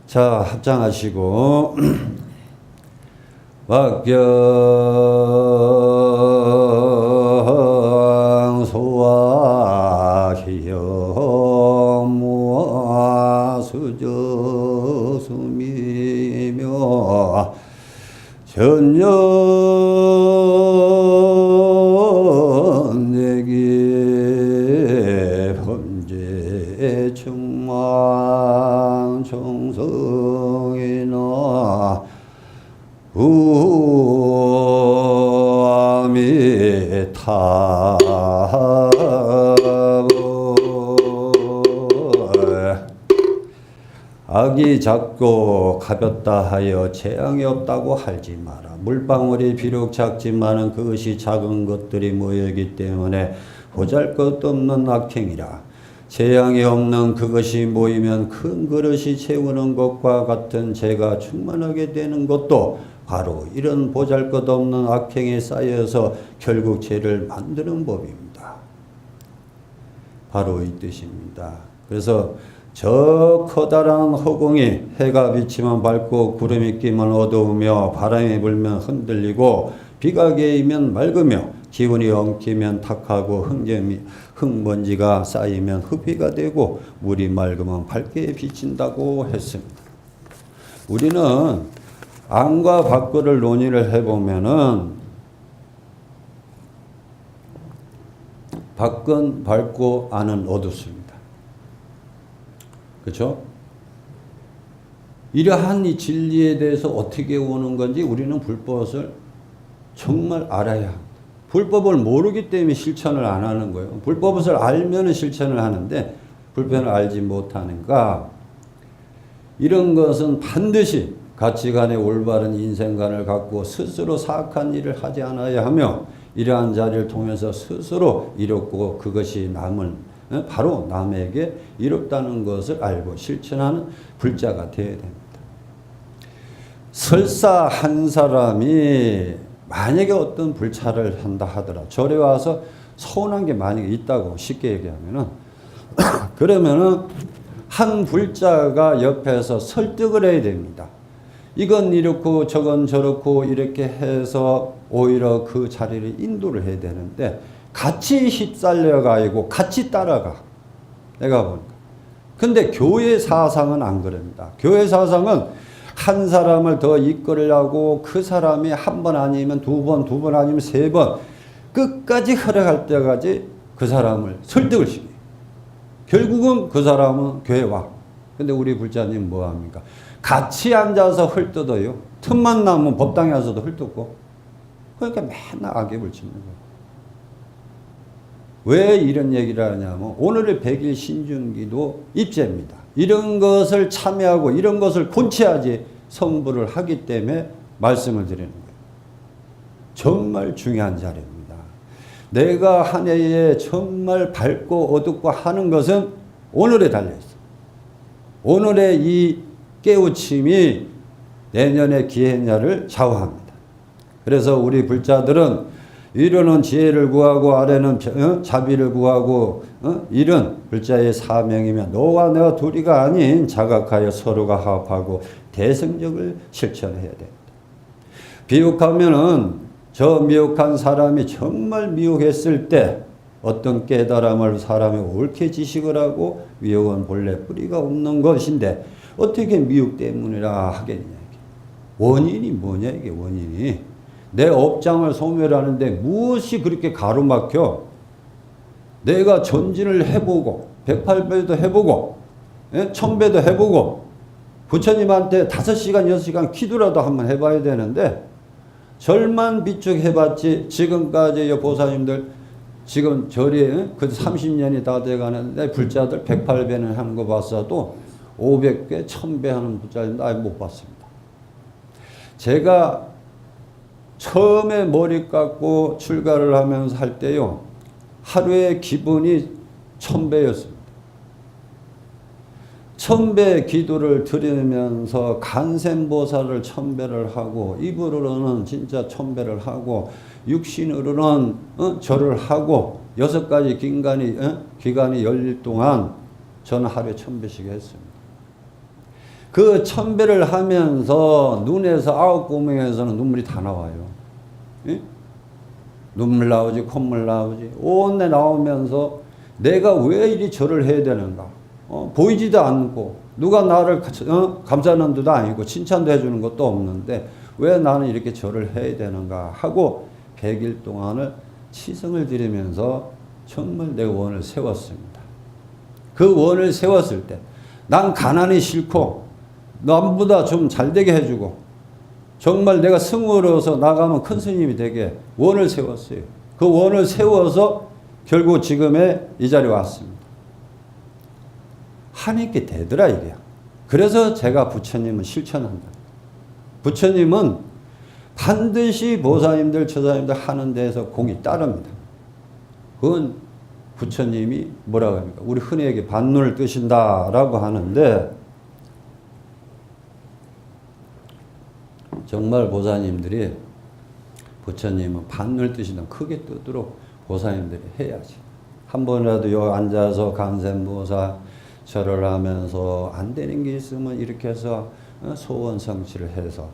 자, 합장하시고 wak경소와 기여무와 수저수미며 전년내기 범죄 충만 정성이나 부아미타보 악이 작고 가볍다 하여 재앙이 없다고 할지 마라. 물방울이 비록 작지만은 그것이 작은 것들이 모이기 때문에 보잘것없는 악행이라. 재앙이 없는 그것이 모이면 큰 그릇이 채우는 것과 같은 재가 충만하게 되는 것도 바로 이런 보잘것없는 악행에 쌓여서 결국 죄를 만드는 법입니다. 바로 이 뜻입니다. 그래서 저 커다란 허공이 해가 비치면 밝고 구름이 끼면 어두우며 바람이 불면 흔들리고 비가 개이면 맑으며 기운이 엉키면 탁하고 흙먼지가 쌓이면 흡비가 되고 물이 맑으면 밝게 비친다고 했습니다. 우리는 안과 밖을 논의를 해보면은 밖은 밝고 안은 어둡습니다. 그렇죠? 이러한 이 진리에 대해서 어떻게 오는 건지 우리는 불법을 정말 알아야 합니다. 불법을 모르기 때문에 실천을 안 하는 거예요. 불법을 알면 실천을 하는데 불법을 알지 못하니까 이런 것은 반드시 가치관의 올바른 인생관을 갖고 스스로 사악한 일을 하지 않아야 하며 이러한 자리를 통해서 스스로 이롭고 그것이 바로 남에게 이롭다는 것을 알고 실천하는 불자가 되어야 됩니다. 설사 한 사람이 만약에 어떤 불찰을 한다 하더라. 절에 와서 서운한 게 만약에 있다고 쉽게 얘기하면은 그러면은 한 불자가 옆에서 설득을 해야 됩니다. 이건 이렇고 저건 저렇고 이렇게 해서 오히려 그 자리를 인도를 해야 되는데 같이 휩쓸려 가고 같이 따라가. 내가 보니까. 근데 교회 사상은 안 그럽니다. 교회 사상은 한 사람을 더 이끌려고 그 사람이 한 번 아니면 두 번 아니면 세 번 끝까지 허락할 때까지 그 사람을 설득을 시켜요. 결국은 그 사람은 교회 와. 근데 우리 불자님 뭐 합니까? 같이 앉아서 헐뜯어요. 틈만 나면 법당에 와서도 헐뜯고. 그러니까 맨날 악에 불치는 거예요. 왜 이런 얘기를 하냐면 오늘의 100일 신중기도 입제입니다. 이런 것을 참여하고 이런 것을 본체하지 성불을 하기 때문에 말씀을 드리는 거예요. 정말 중요한 자리입니다. 내가 한 해에 정말 밝고 어둡고 하는 것은 오늘에 달려있어. 오늘의 이 깨우침이 내년의 기해냐를 좌우합니다. 그래서 우리 불자들은 위로는 지혜를 구하고 아래는 자비를 구하고 이런 불자의 사명이면 너와 내가 둘이가 아닌 자각하여 서로가 화합하고 대승적을 실천해야 됩니다. 비욕하면은 저 미혹한 사람이 정말 미혹했을 때 어떤 깨달음을 사람이 옳게 지식을 하고 미혹은 본래 뿌리가 없는 것인데 어떻게 미혹 때문이라 하겠냐. 원인이 뭐냐 이게 원인이. 내 업장을 소멸하는데 무엇이 그렇게 가로막혀? 내가 전진을 해보고 108배도 해보고 1000배도 해보고 부처님한테 5시간 6시간 기도라도 한번 해봐야 되는데 절만 비축해봤지 지금까지 보사님들 지금 절이 그 30년이 다 돼가는데 불자들 108배는 하는 거 봤어도 500배 1000배 하는 불자들 아예 못 봤습니다. 제가 처음에 머리 깎고 출가를 하면서 할 때요. 하루에 기분이 1000배였습니다. 1000배 기도를 드리면서 간센보살을 1000배를 하고 입으로는 진짜 1000배를 하고 육신으로는 절을 하고 6가지 기간이 열릴 동안 저는 하루에 1000배씩 했습니다. 그 천배를 하면서 눈에서 아홉 구멍에서는 눈물이 다 나와요. 예? 눈물 나오지, 콧물 나오지, 온내 나오면서 내가 왜 이리 절을 해야 되는가? 보이지도 않고 누가 나를 감싸는 데도 아니고 칭찬도 해주는 것도 없는데 왜 나는 이렇게 절을 해야 되는가 하고 100일 동안을 치성을 드리면서 정말 내 원을 세웠습니다. 그 원을 세웠을 때 난 가난이 싫고 남보다 좀 잘되게 해주고 정말 내가 승으로서 나가면 큰 스님이 되게 원을 세웠어요. 그 원을 세워서 결국 지금의 이 자리에 왔습니다. 하니까 되더라 이게. 그래서 제가 부처님은 실천한다. 부처님은 반드시 보살님들, 처자님들 하는 데에서 공이 따릅니다. 그건 부처님이 뭐라고 합니까? 우리 흔히 얘기 반눈을 뜨신다라고 하는데 정말 보살님들이 부처님은 반눈을 뜨신다. 크게 뜨도록 보살님들이 해야지. 한 번이라도 여기 앉아서 간센보살 절을 하면서 안 되는 게 있으면 이렇게 해서 소원 성취를 해서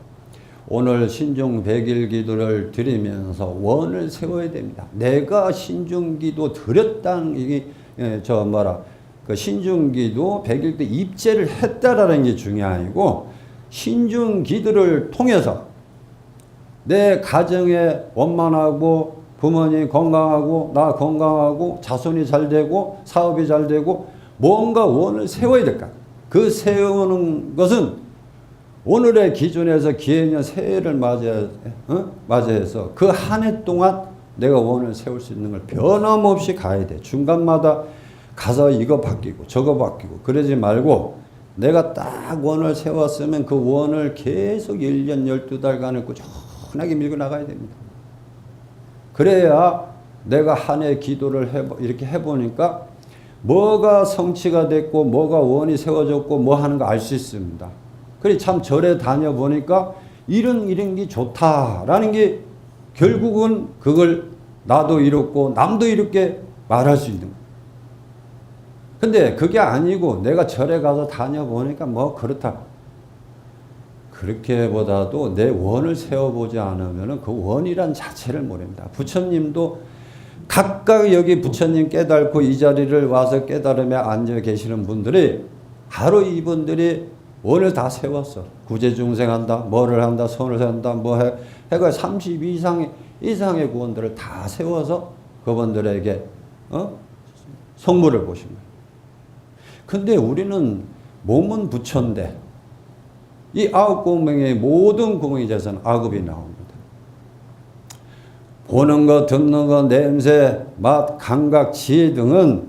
오늘 신중 100일 기도를 드리면서 원을 세워야 됩니다. 내가 신중 기도 드렸다는 이게 그 신중 기도 100일 때 입제를 했다라는 게 중요하고 신중 기도를 통해서 내 가정에 원만하고 부모님 건강하고 나 건강하고 자손이 잘 되고 사업이 잘 되고 뭔가 원을 세워야 될까? 그 세우는 것은 오늘의 기준에서 기해년 새해를 맞이해서 그 한 해 동안 내가 원을 세울 수 있는 걸 변함없이 가야 돼. 중간마다 가서 이거 바뀌고 저거 바뀌고 그러지 말고 내가 딱 원을 세웠으면 그 원을 계속 1년 12달간을 꾸준하게 밀고 나가야 됩니다. 그래야 내가 한 해 기도를 이렇게 해보니까 뭐가 성취가 됐고 뭐가 원이 세워졌고 뭐 하는 거 알 수 있습니다. 그래 참 절에 다녀보니까 이런 게 좋다라는 게 결국은 그걸 나도 이렇고 남도 이렇게 말할 수 있는 거예요. 근데 그게 아니고 내가 절에 가서 다녀보니까 뭐 그렇다. 그렇게보다도 내 원을 세워보지 않으면 그 원이란 자체를 모릅니다. 부처님도 각각 여기 부처님 깨달고 이 자리를 와서 깨달으며 앉아 계시는 분들이 바로 이분들이 원을 다 세웠어. 구제중생 한다, 뭐를 한다, 선을 한다, 뭐 해가 30 이상의 구원들을 다 세워서 그분들에게 성물을 보신 거예요. 근데 우리는 몸은 부처인데 이 아홉 공명의 모든 공명의 재산 아급이 나옵니다. 보는 것, 듣는 것, 냄새, 맛, 감각, 지혜 등은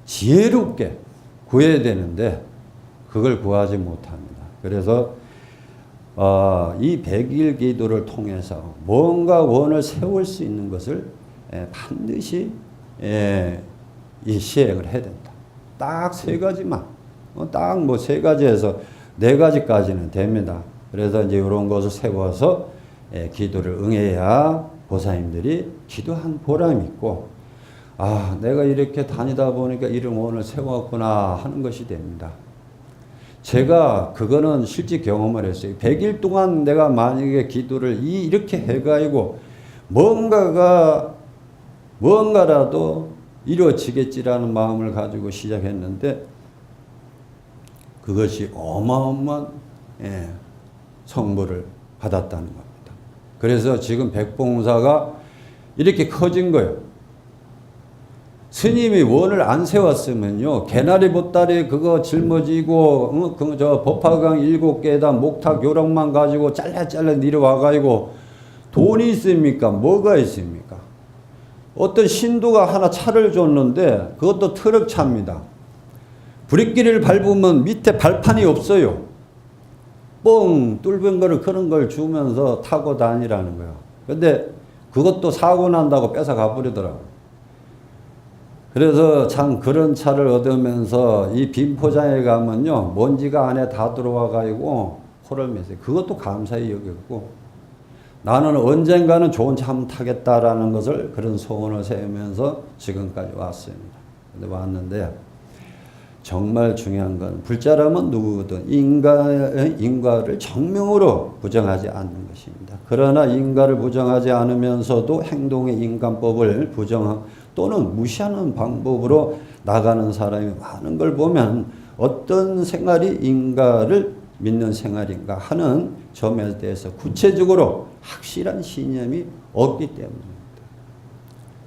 지혜롭게 구해야 되는데 그걸 구하지 못합니다. 그래서 이 100일 기도를 통해서 뭔가 원을 세울 수 있는 것을 반드시 이 시행을 해야 된다. 딱 세 가지만, 딱 뭐 세 가지에서 네 가지까지는 됩니다. 그래서 이제 이런 것을 세워서 기도를 응해야 보살님들이 기도한 보람이 있고, 아, 내가 이렇게 다니다 보니까 이런 원을 세웠구나 하는 것이 됩니다. 제가 그거는 실제 경험을 했어요. 100일 동안 내가 만약에 기도를 이렇게 해가지고 뭔가라도 이루어지겠지라는 마음을 가지고 시작했는데 그것이 어마어마한 성물을 받았다는 겁니다. 그래서 지금 백봉사가 이렇게 커진 거예요. 스님이 원을 안 세웠으면요, 개나리 보따리 그거 짊어지고, 저 법화강 7개에다 목탁 요령만 가지고 잘라 내려와가지고 돈이 있습니까? 뭐가 있습니까? 어떤 신도가 하나 차를 줬는데 그것도 트럭 차입니다. 브레이크를 밟으면 밑에 발판이 없어요. 뻥 뚫은 거를 그런 걸 주면서 타고 다니라는 거예요. 근데 그것도 사고 난다고 뺏어 가버리더라고요. 그래서 참 그런 차를 얻으면서 이 빈포장에 가면요, 먼지가 안에 다 들어와 가지고 코를 매세요. 그것도 감사히 여겼고, 나는 언젠가는 좋은 차 한번 타겠다라는 것을 그런 소원을 세우면서 지금까지 왔습니다. 근데 왔는데 정말 중요한 건 불자라면 누구든 인과를 정명으로 부정하지 않는 것입니다. 그러나 인과를 부정하지 않으면서도 행동의 인간법을 또는 무시하는 방법으로 나가는 사람이 많은 걸 보면 어떤 생활이 인과를 믿는 생활인가 하는 점에 대해서 구체적으로 확실한 신념이 없기 때문입니다.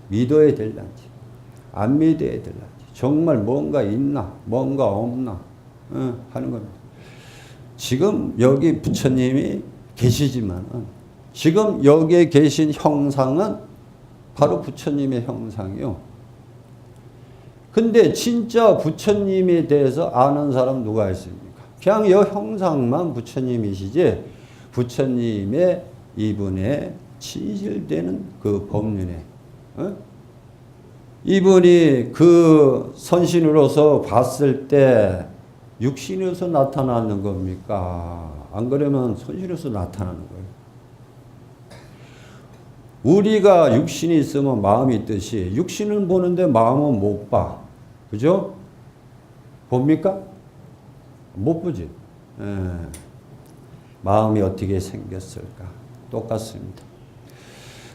믿어야 될런지 안 믿어야 될런지 정말 뭔가 있나 뭔가 없나 하는 겁니다. 지금 여기 부처님이 계시지만 지금 여기에 계신 형상은 바로 부처님의 형상이요. 근데 진짜 부처님에 대해서 아는 사람 누가 있습니까? 그냥 이 형상만 부처님이시지 부처님의 이분의 진실되는 그 법륜에 이분이 그 선신으로서 봤을 때 육신으로서 나타나는 겁니까? 안 그러면 선신으로서 나타나는 거예요. 우리가 육신이 있으면 마음이 있듯이 육신은 보는데 마음은 못 봐. 그죠? 봅니까? 못 보지. 마음이 어떻게 생겼을까? 똑같습니다.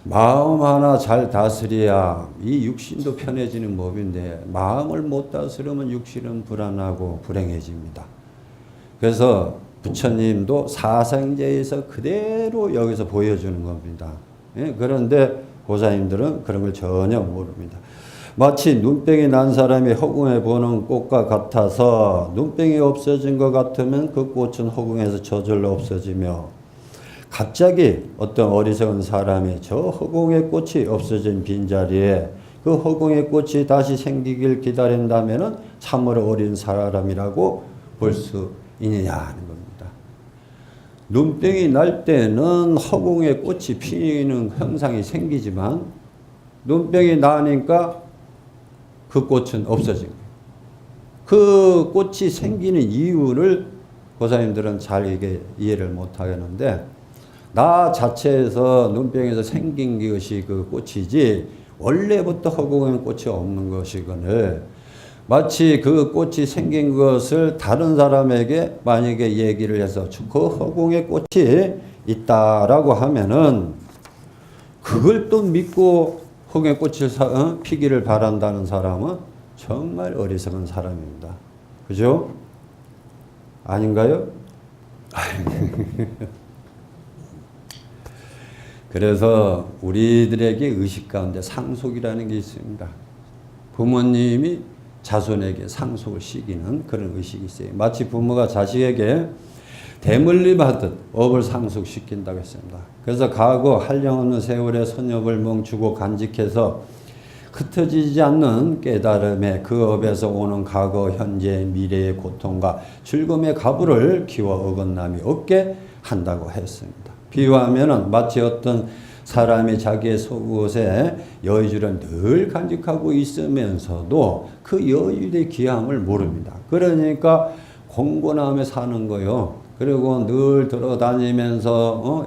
마음 하나 잘 다스려야 이 육신도 편해지는 법인데 마음을 못 다스리면 육신은 불안하고 불행해집니다. 그래서 부처님도 사상제에서 그대로 여기서 보여주는 겁니다. 그런데 고사님들은 그런 걸 전혀 모릅니다. 마치 눈병이 난 사람이 허공에 보는 꽃과 같아서 눈병이 없어진 것 같으면 그 꽃은 허공에서 저절로 없어지며 갑자기 어떤 어리석은 사람이 저 허공의 꽃이 없어진 빈자리에 그 허공의 꽃이 다시 생기길 기다린다면 참으로 어린 사람이라고 볼 수 있느냐 하는 겁니다. 눈병이 날 때는 허공에 꽃이 피는 현상이 생기지만 눈병이 나니까 그 꽃은 없어진 거예요. 그 꽃이 생기는 이유를 고사님들은 잘 이게 이해를 못 하겠는데 나 자체에서 눈병에서 생긴 것이 그 꽃이지 원래부터 허공에 꽃이 없는 것이거늘 마치 그 꽃이 생긴 것을 다른 사람에게 만약에 얘기를 해서 그 허공에 꽃이 있다라고 하면은 그걸 또 믿고 허공에 꽃을 피기를 바란다는 사람은 정말 어리석은 사람입니다. 그죠? 아닌가요? 그래서 우리들에게 의식 가운데 상속이라는 게 있습니다. 부모님이 자손에게 상속을 시키는 그런 의식이 있어요. 마치 부모가 자식에게 대물림하듯 업을 상속시킨다고 했습니다. 그래서 과거 한량없는 세월의 선협을 멈추고 간직해서 흩어지지 않는 깨달음에 그 업에서 오는 과거, 현재, 미래의 고통과 즐거움의 가부를 키워 어긋남이 없게 한다고 했습니다. 비유하면은 마치 어떤 사람이 자기의 속옷에 여의주를 늘 간직하고 있으면서도 그 여의주의 귀함을 모릅니다. 그러니까 공곤하며 사는 거요. 그리고 늘 돌아다니면서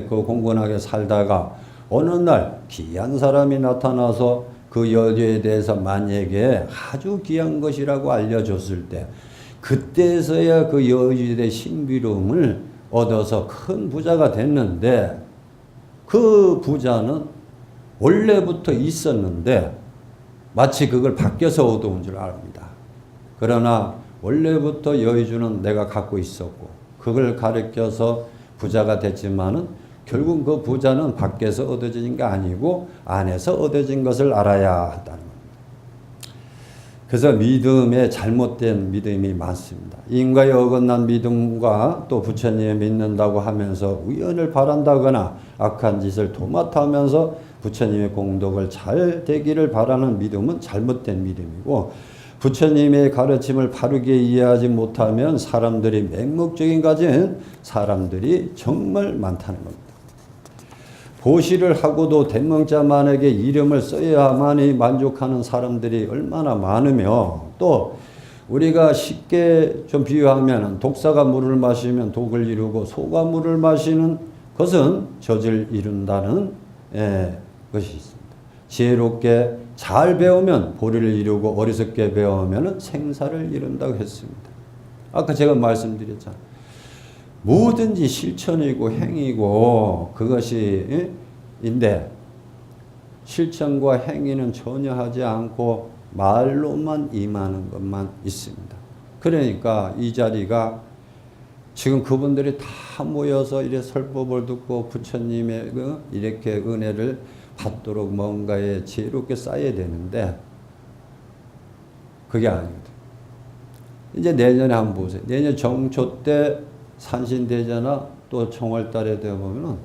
그 공곤하게 살다가 어느 날 귀한 사람이 나타나서 그 여주에 대해서 만약에 아주 귀한 것이라고 알려줬을 때 그때서야 그 여주의 신비로움을 얻어서 큰 부자가 됐는데 그 부자는 원래부터 있었는데 마치 그걸 밖에서 얻어온 줄 압니다. 그러나 원래부터 여의주는 내가 갖고 있었고 그걸 가리켜서 부자가 됐지만은 결국 그 부자는 밖에서 얻어진 게 아니고 안에서 얻어진 것을 알아야 한다는 겁니다. 그래서 믿음에 잘못된 믿음이 많습니다. 인과에 어긋난 믿음과 또 부처님을 믿는다고 하면서 우연을 바란다거나 악한 짓을 도맡아하면서 부처님의 공덕을 잘 되기를 바라는 믿음은 잘못된 믿음이고 부처님의 가르침을 바르게 이해하지 못하면 사람들이 맹목적인 가진 사람들이 정말 많다는 겁니다. 보시를 하고도 대명자만에게 이름을 써야만이 만족하는 사람들이 얼마나 많으며 또 우리가 쉽게 좀 비유하면 독사가 물을 마시면 독을 이루고 소가 물을 마시는 것은 젖을 이룬다는 것이 있습니다. 지혜롭게 잘 배우면 보리를 이루고 어리석게 배우면 생사를 이룬다고 했습니다. 아까 제가 말씀드렸잖아요. 뭐든지 실천이고 행위고 그것이 인데 실천과 행위는 전혀 하지 않고 말로만 임하는 것만 있습니다. 그러니까 이 자리가 지금 그분들이 다 모여서 이래 설법을 듣고 부처님의 이렇게 은혜를 받도록 뭔가에 지혜롭게 쌓여야 되는데 그게 아니거든. 이제 내년에 한번 보세요. 내년 정초 때 산신대제나 또 정월달에 되어 보면은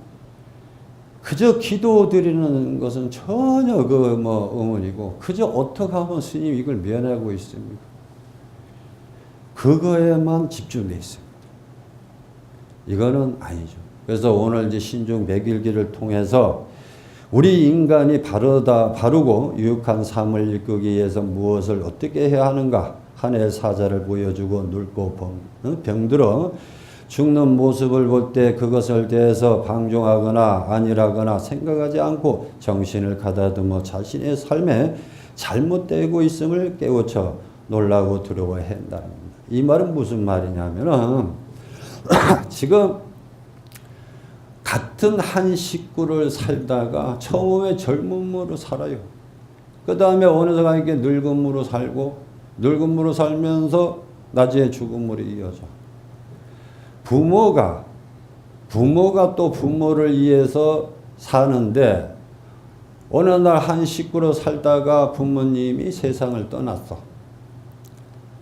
그저 기도 드리는 것은 전혀 의문이고 그저 어떻게 하면 스님 이걸 면하고 있습니까? 그거에만 집중돼 있습니다. 이거는 아니죠. 그래서 오늘 이제 신중 백일기를 통해서 우리 인간이 바르고 유익한 삶을 이끌기 위해서 무엇을 어떻게 해야 하는가 한 해의 사자를 보여주고 늙고 병들어 죽는 모습을 볼 때 그것을 대해서 방종하거나 아니라거나 생각하지 않고 정신을 가다듬어 자신의 삶에 잘못되고 있음을 깨우쳐 놀라고 두려워해야 한다는 겁니다. 이 말은 무슨 말이냐면은 지금 같은 한 식구를 살다가 처음에 젊음으로 살아요. 그 다음에 어느새 가니까 늙음으로 살고 늙음으로 살면서 나중에 죽음으로 이어져. 부모가 또 부모를 위해서 사는데 어느 날 한 식구로 살다가 부모님이 세상을 떠났어.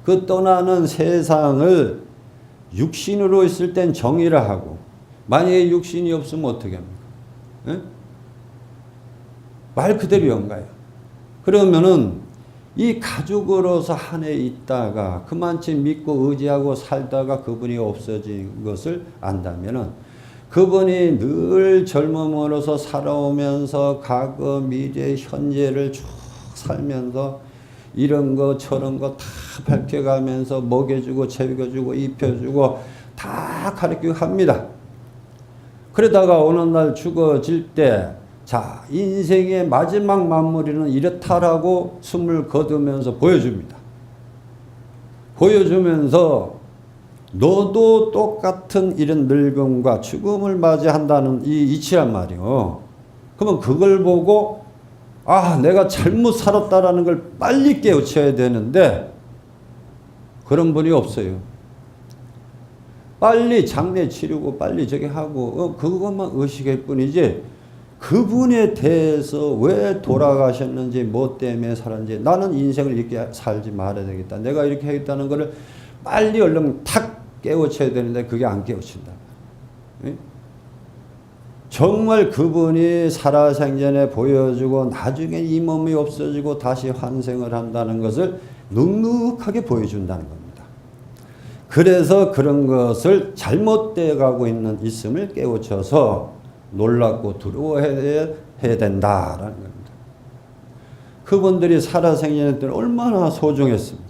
그 떠나는 세상을 육신으로 있을 땐 정의를 하고 만약에 육신이 없으면 어떻게 합니까? 에? 말 그대로 연가요. 그러면은 이 가족으로서 한 해 있다가 그만치 믿고 의지하고 살다가 그분이 없어진 것을 안다면은 그분이 늘 젊음으로서 살아오면서 과거, 미래, 현재를 쭉 살면서 이런 거 저런 거 다 밝혀가면서 먹여주고 재워주고 입혀주고 다 가르치고 합니다. 그러다가 어느 날 죽어질 때 자, 인생의 마지막 마무리는 이렇다라고 숨을 거두면서 보여줍니다. 보여주면서 너도 똑같은 이런 늙음과 죽음을 맞이한다는 이 이치란 말이요. 그러면 그걸 보고 아, 내가 잘못 살았다라는 걸 빨리 깨우쳐야 되는데 그런 분이 없어요. 빨리 장례 치르고 빨리 저기 하고 그것만 의식할 뿐이지 그분에 대해서 왜 돌아가셨는지 뭐 때문에 살았는지 나는 인생을 이렇게 살지 말아야 되겠다. 내가 이렇게 하겠다는 거를 빨리 얼른 탁 깨우쳐야 되는데 그게 안 깨우친다. 정말 그분이 살아생전에 보여주고 나중에 이 몸이 없어지고 다시 환생을 한다는 것을 눅눅하게 보여준다는 겁니다. 그래서 그런 것을 잘못되어 가고 있음을 깨우쳐서 놀랍고 두려워해야 된다라는 겁니다. 그분들이 살아생전 때는 얼마나 소중했습니까?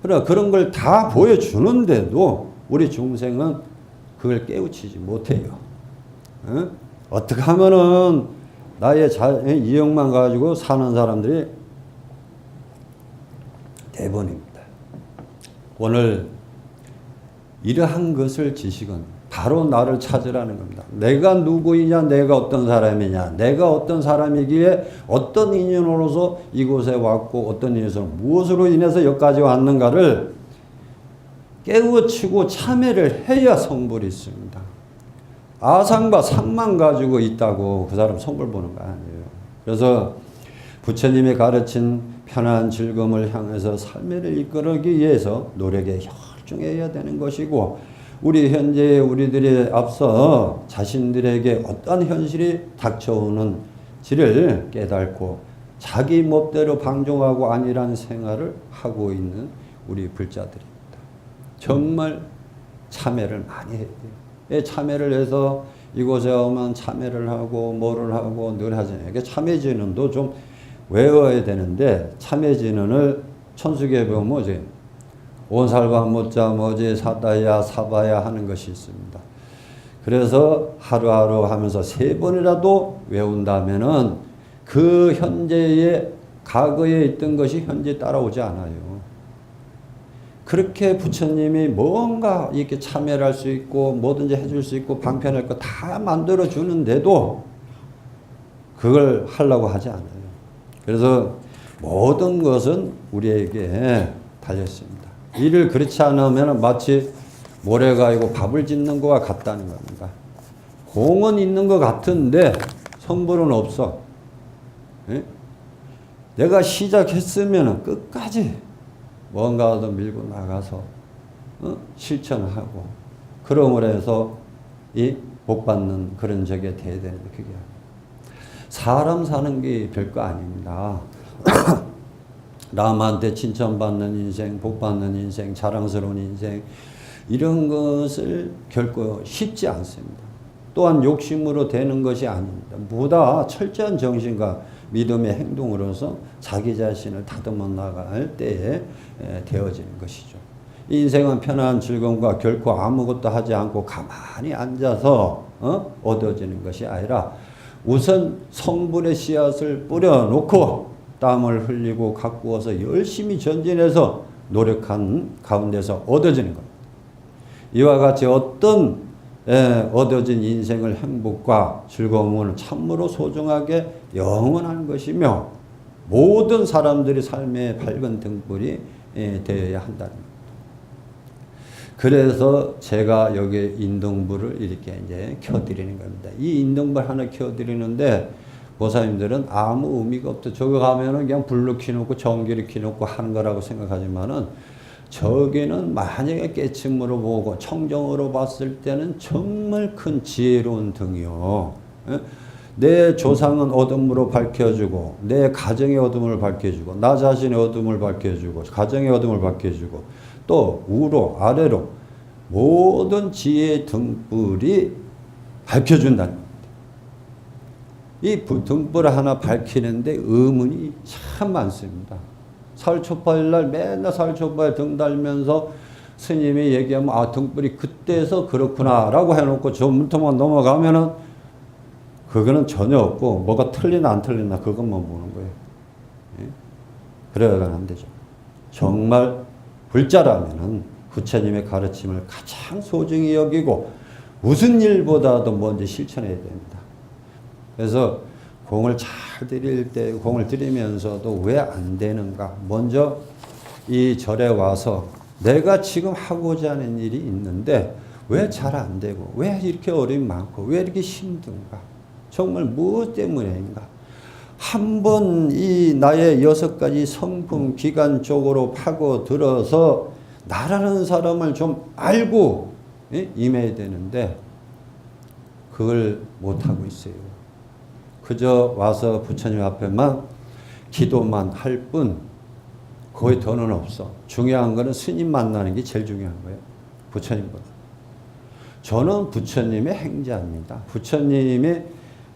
그러나 그런 걸 다 보여주는데도 우리 중생은 그걸 깨우치지 못해요. 어떻게 하면은 나의 이익만 가지고 사는 사람들이 대부분입니다. 오늘 이러한 것을 지식은 바로 나를 찾으라는 겁니다. 내가 누구이냐, 내가 어떤 사람이냐, 내가 어떤 사람이기에 어떤 인연으로서 이곳에 왔고 어떤 인연으로서 무엇으로 인해서 여기까지 왔는가를 깨우치고 참회를 해야 성불이 있습니다. 아상과 상만 가지고 있다고 그 사람 성불 보는 거 아니에요. 그래서 부처님이 가르친 편안 즐거움을 향해서 삶을 이끌기 위해서 노력에 열중해야 되는 것이고 우리 현재 우리들이 앞서 자신들에게 어떤 현실이 닥쳐오는지를 깨닫고 자기 멋대로 방종하고 안일한 생활을 하고 있는 우리 불자들입니다. 정말 참회를 많이 해야 돼요. 참회를 해서 이곳에 오면 참회를 하고 뭐를 하고 늘 하잖아요. 참회진언도 좀 외워야 되는데 참회진언을 천수기에 보면 뭐지? 온살바 못자 뭐지 사다야 사바야 하는 것이 있습니다. 그래서 하루하루 하면서 3번이라도 외운다면은 그 현재의 과거에 있던 것이 현재 따라오지 않아요. 그렇게 부처님이 뭔가 이렇게 참여를 할 수 있고 뭐든지 해줄 수 있고 방편할 거 다 만들어 주는데도 그걸 하려고 하지 않아요. 그래서 모든 것은 우리에게 달렸습니다. 이를 그렇지 않으면 마치 모래가 아니고 밥을 짓는 것과 같다는 겁니다. 공은 있는 것 같은데 성불은 없어. 예? 내가 시작했으면 끝까지 뭔가도 밀고 나가서 실천하고 그러므로 해서 이 복받는 그런 적이 돼야 되는데 그게 사람 사는 게 별거 아닙니다. 남한테 칭찬받는 인생, 복받는 인생, 자랑스러운 인생 이런 것을 결코 쉽지 않습니다. 또한 욕심으로 되는 것이 아닙니다. 보다 철저한 정신과 믿음의 행동으로서 자기 자신을 다듬어 나갈 때에 되어지는 것이죠. 인생은 편안한 즐거움과 결코 아무것도 하지 않고 가만히 앉아서 얻어지는 것이 아니라 우선 성불의 씨앗을 뿌려놓고 땀을 흘리고 가꾸어서 열심히 전진해서 노력한 가운데서 얻어지는 겁니다. 이와 같이 어떤 얻어진 인생을 행복과 즐거움은 참으로 소중하게 영원한 것이며 모든 사람들이 삶의 밝은 등불이 되어야 한다는 겁니다. 그래서 제가 여기 인등불을 이렇게 이제 켜드리는 겁니다. 이 인등불 하나 켜드리는데 보살님들은 아무 의미가 없다. 저거 가면은 그냥 불로 켜놓고 전기를 켜놓고 하는 거라고 생각하지만은 저기는 만약에 깨침으로 보고 청정으로 봤을 때는 정말 큰 지혜로운 등이요. 내 조상은 어둠으로 밝혀주고 내 가정의 어둠을 밝혀주고 나 자신의 어둠을 밝혀주고 가정의 어둠을 밝혀주고 또 위로 아래로 모든 지혜의 등불이 밝혀준다는 겁니다. 이 등불 하나 밝히는데 의문이 참 많습니다. 사흘초파일날 맨날 사흘초파에 등 달면서 스님이 얘기하면 아 등불이 그때서 그렇구나 라고 해놓고 저 문턱만 넘어가면은 그거는 전혀 없고 뭐가 틀리나 안 틀리나 그것만 보는 거예요. 예? 그래야는 안 되죠. 정말 불자라면은 부처님의 가르침을 가장 소중히 여기고 무슨 일보다도 먼저 실천해야 됩니다. 그래서 공을 잘 드릴 때 공을 드리면서도 왜 안 되는가? 먼저 이 절에 와서 내가 지금 하고자 하는 일이 있는데 왜 잘 안 되고 왜 이렇게 어려움이 많고 왜 이렇게 힘든가? 정말 무엇 때문인가? 한번 이 나의 6가지 성품 기관 쪽으로 파고들어서 나라는 사람을 좀 알고 임해야 되는데 그걸 못하고 있어요. 그저 와서 부처님 앞에만 기도만 할 뿐 거의 더는 없어. 중요한 거는 스님 만나는 게 제일 중요한 거예요. 부처님보다. 저는 부처님의 행자입니다. 부처님의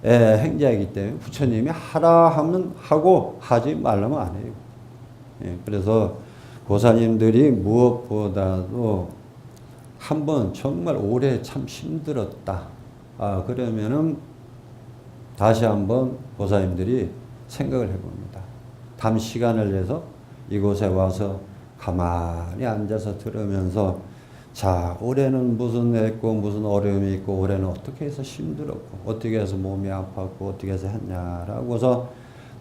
행자이기 때문에 부처님이 하라 하면 하고 하지 말라면 안 해요. 예, 그래서 보살님들이 무엇보다도 한번 정말 오래 참 힘들었다. 그러면은 다시 한번 보살님들이 생각을 해봅니다. 다음 시간을 내서 이곳에 와서 가만히 앉아서 들으면서 자 올해는 무슨 했고 무슨 어려움이 있고 올해는 어떻게 해서 힘들었고 어떻게 해서 몸이 아팠고 어떻게 해서 했냐라고서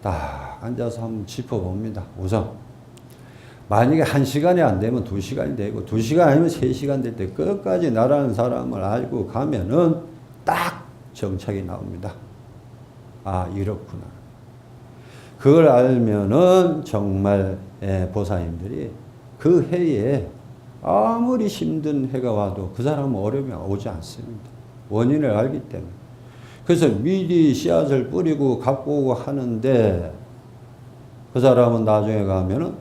딱 앉아서 한번 짚어봅니다. 우선 만약에 1시간이 안 되면 2시간이 되고 2시간 아니면 3시간 될 때 끝까지 나라는 사람을 알고 가면은 딱 정착이 나옵니다. 아 이렇구나. 그걸 알면은 정말 보살님들이 그 해에 아무리 힘든 해가 와도 그 사람은 어려움이 오지 않습니다. 원인을 알기 때문에. 그래서 미리 씨앗을 뿌리고 갖고 오고 하는데 그 사람은 나중에 가면은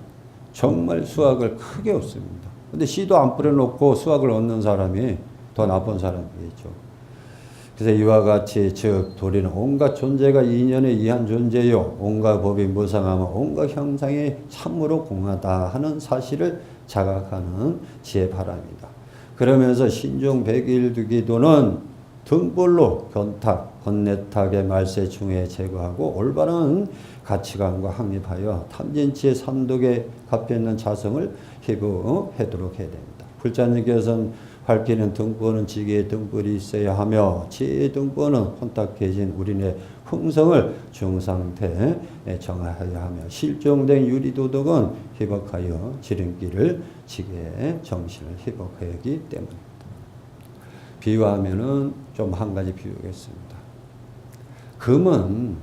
정말 수확을 크게 얻습니다. 근데 씨도 안 뿌려놓고 수확을 얻는 사람이 더 나쁜 사람이겠죠. 그래서 이와 같이 즉 도리는 온갖 존재가 인연에 의한 존재요 온갖 법이 무상하며 온갖 형상이 참으로 공하다 하는 사실을 자각하는 지혜 바랍니다. 그러면서 신종 100일 기도는 등불로 견탁, 건네탁의 말세 중에 제거하고 올바른 가치관과 확립하여 탐진치의 삼독에 갚여있는 자성을 회복하도록 해야 됩니다. 불자님께서는 밝히는 등불은 지게의 등불이 있어야 하며 지혜의 등불은 혼탁해진 우리네 흥성을 중상태에 정하여야 하며 실종된 유리도덕은 회복하여 지름길을 지게의 정신을 회복하기 때문입니다. 비유하면은 좀 한 가지 비유하겠습니다. 금은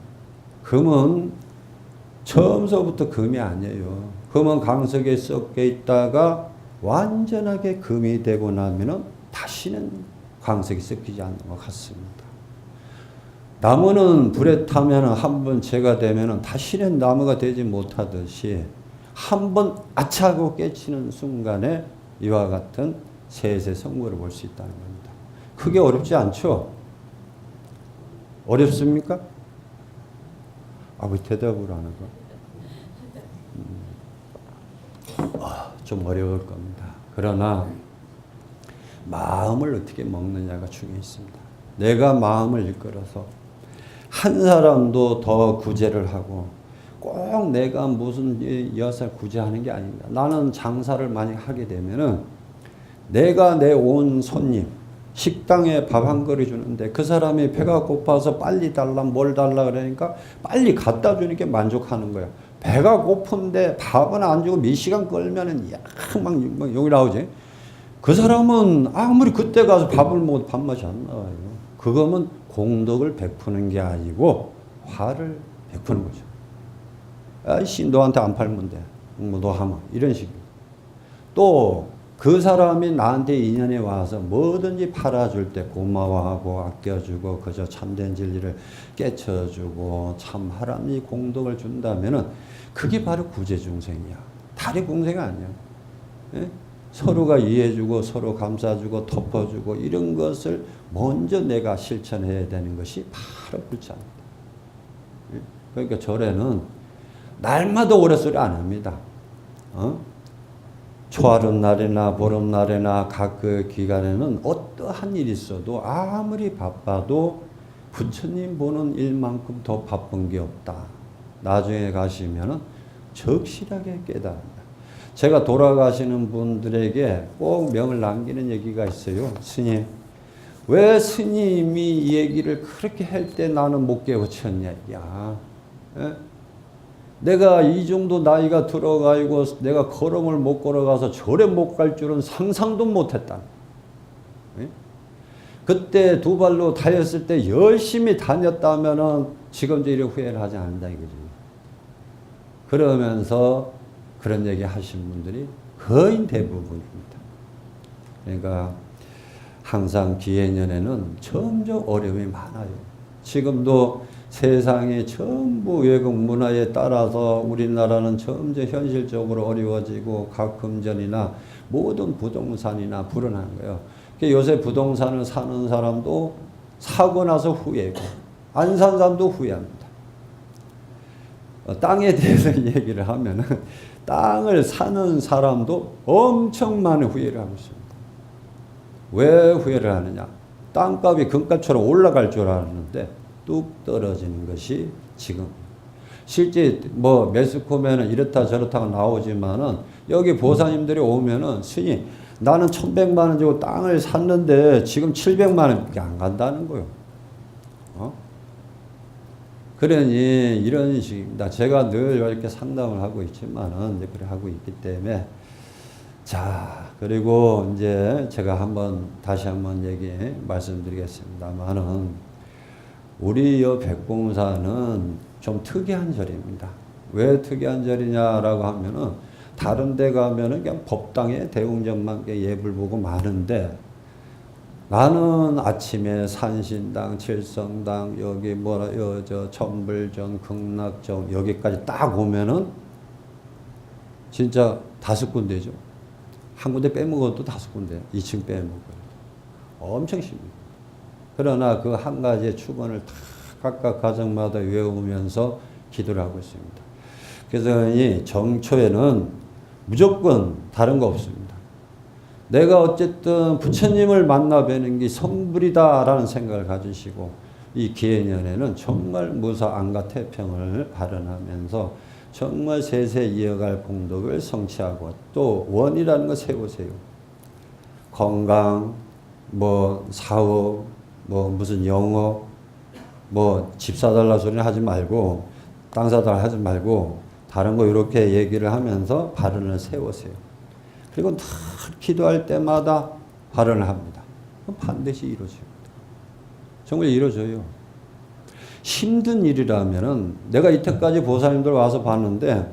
처음서부터 금이 아니에요. 금은 강석에 섞여 있다가 완전하게 금이 되고 나면은 다시는 광석이 섞이지 않는 것 같습니다. 나무는 불에 타면 한번 재가 되면 다시는 나무가 되지 못하듯이 한번 아차하고 깨치는 순간에 이와 같은 셋의 성물을 볼 수 있다는 겁니다. 크게 어렵지 않죠? 어렵습니까? 왜 대답을 안 하고? 좀 어려울 겁니다. 그러나 마음을 어떻게 먹느냐가 중요했습니다. 내가 마음을 이끌어서 한 사람도 더 구제를 하고 꼭 내가 무슨 엿을 구제하는 게 아닙니다. 나는 장사를 만약 하게 되면은 내가 내 온 손님 식당에 밥 한 그릇 주는데 그 사람이 배가 고파서 빨리 달라 뭘 달라 그러니까 빨리 갖다 주는 게 만족하는 거야. 배가 고픈데 밥은 안 주고 몇 시간 끌면은 막 욕이 나오지. 그 사람은 아무리 그때 가서 밥을 먹어도 밥맛이 안 나와요. 그거면 공덕을 베푸는 게 아니고 화를 베푸는 거죠. 아이씨 너한테 안 팔면 돼. 뭐 너 하면 이런 식으로. 또 그 사람이 나한테 인연에 와서 뭐든지 팔아줄 때 고마워하고 아껴주고 그저 참된 진리를 깨쳐주고 참 하람이 공덕을 준다면은 그게 바로 구제중생이야. 다리 공생 아니야. 예? 서로가 이해해주고 서로 감싸주고 덮어주고 이런 것을 먼저 내가 실천해야 되는 것이 바로 불자입니다. 예? 그러니까 절에는 날마다 오랫소리 안 합니다. 초하룻날이나 보름날이나 각 그 기간에는 어떠한 일이 있어도 아무리 바빠도 부처님 보는 일만큼 더 바쁜 게 없다. 나중에 가시면은 적실하게 깨달습니다. 제가 돌아가시는 분들에게 꼭 명을 남기는 얘기가 있어요. 스님, 왜 스님이 이 얘기를 그렇게 할 때 나는 못 깨우쳤냐. 야, 내가 이 정도 나이가 들어가고 내가 걸음을 못 걸어가서 절에 못 갈 줄은 상상도 못했다. 그때 두 발로 다녔을 때 열심히 다녔다면은 지금도 이렇게 후회를 하지 않는다 이거지. 그러면서 그런 얘기 하신 분들이 거의 대부분입니다. 그러니까 항상 기해년에는 점점 어려움이 많아요. 지금도 세상이 전부 외국 문화에 따라서 우리나라는 점점 현실적으로 어려워지고 각 금전이나 모든 부동산이나 불어난 거예요. 요새 부동산을 사는 사람도 사고 나서 후회고 안 산 사람도 후회합니다. 땅에 대해서 얘기를 하면은 땅을 사는 사람도 엄청 많은 후회를 하고 있습니다. 왜 후회를 하느냐? 땅값이 금값처럼 올라갈 줄 알았는데 뚝 떨어지는 것이 지금. 실제 뭐 매스컴에는 이렇다 저렇다가 나오지만은 여기 보사님들이 오면은 스님 나는 1,100만 원 주고 땅을 샀는데 지금 700만 원밖에 안 간다는 거예요. 그러니 이런 식입니다. 제가 늘 이렇게 상담을 하고 있지만은 이제 그래 하고 있기 때문에 자 그리고 이제 제가 다시 한번 말씀드리겠습니다만은 우리 여 백봉사는 좀 특이한 절입니다. 왜 특이한 절이냐라고 하면은 다른 데 가면은 그냥 법당에 대웅전만 예불 보고 마는데 나는 아침에 산신당, 칠성당, 여기 천불전, 극락정 여기까지 딱 오면은 진짜 5군데죠. 한 군데 빼먹어도 5군데, 2층 빼먹어요. 엄청 심해요. 그러나 그 한 가지의 축원을 다 각각 가정마다 외우면서 기도를 하고 있습니다. 그래서 이 정초에는 무조건 다른 거 없습니다. 내가 어쨌든 부처님을 만나 뵈는 게 성불이다라는 생각을 가지시고 이 기해년에는 정말 무사 안가 태평을 발언하면서 정말 세세 이어갈 공덕을 성취하고 또 원이라는 거 세우세요. 건강, 뭐 사업, 뭐 무슨 영업, 뭐 집 사달라 소리는 하지 말고 땅 사달라 하지 말고 다른 거 이렇게 얘기를 하면서 발언을 세우세요. 그리고 늘 기도할 때마다 발언을 합니다. 그럼 반드시 이루어집니다. 정말 이루어져요. 힘든 일이라면은 내가 이때까지 보살님들 와서 봤는데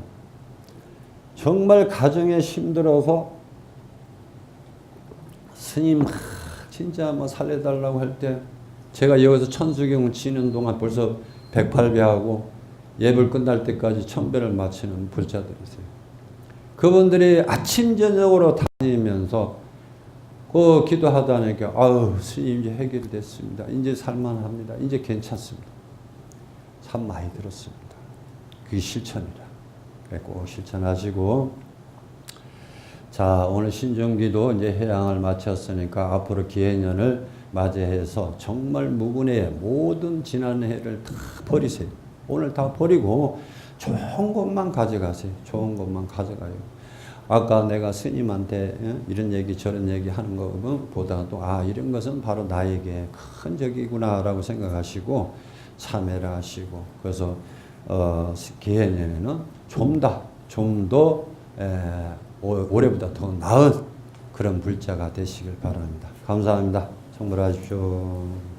정말 가정에 힘들어서 스님 진짜 뭐 살려달라고 할 때 제가 여기서 천수경 치는 동안 벌써 108배하고 예불 끝날 때까지 1000배를 마치는 불자들이세요. 그분들이 아침 저녁으로 다니면서 그 기도하다니까 아유 스님 이제 해결됐습니다. 이제 살만합니다. 이제 괜찮습니다. 참 많이 들었습니다. 그게 실천이라. 꼭 실천하시고 자 오늘 신정기도 이제 해양을 마쳤으니까 앞으로 기해년을 맞이해서 정말 무분의 모든 지난 해를 다 버리세요. 오늘 다 버리고 좋은 것만 가져가세요. 좋은 것만 가져가요. 아까 내가 스님한테 이런 얘기 저런 얘기 하는 것보다도 이런 것은 바로 나에게 큰 적이구나라고 생각하시고 참회를 하시고 그래서 기해년에는 좀 더 올해보다 더 나은 그런 불자가 되시길 바랍니다. 감사합니다. 청불하십시오.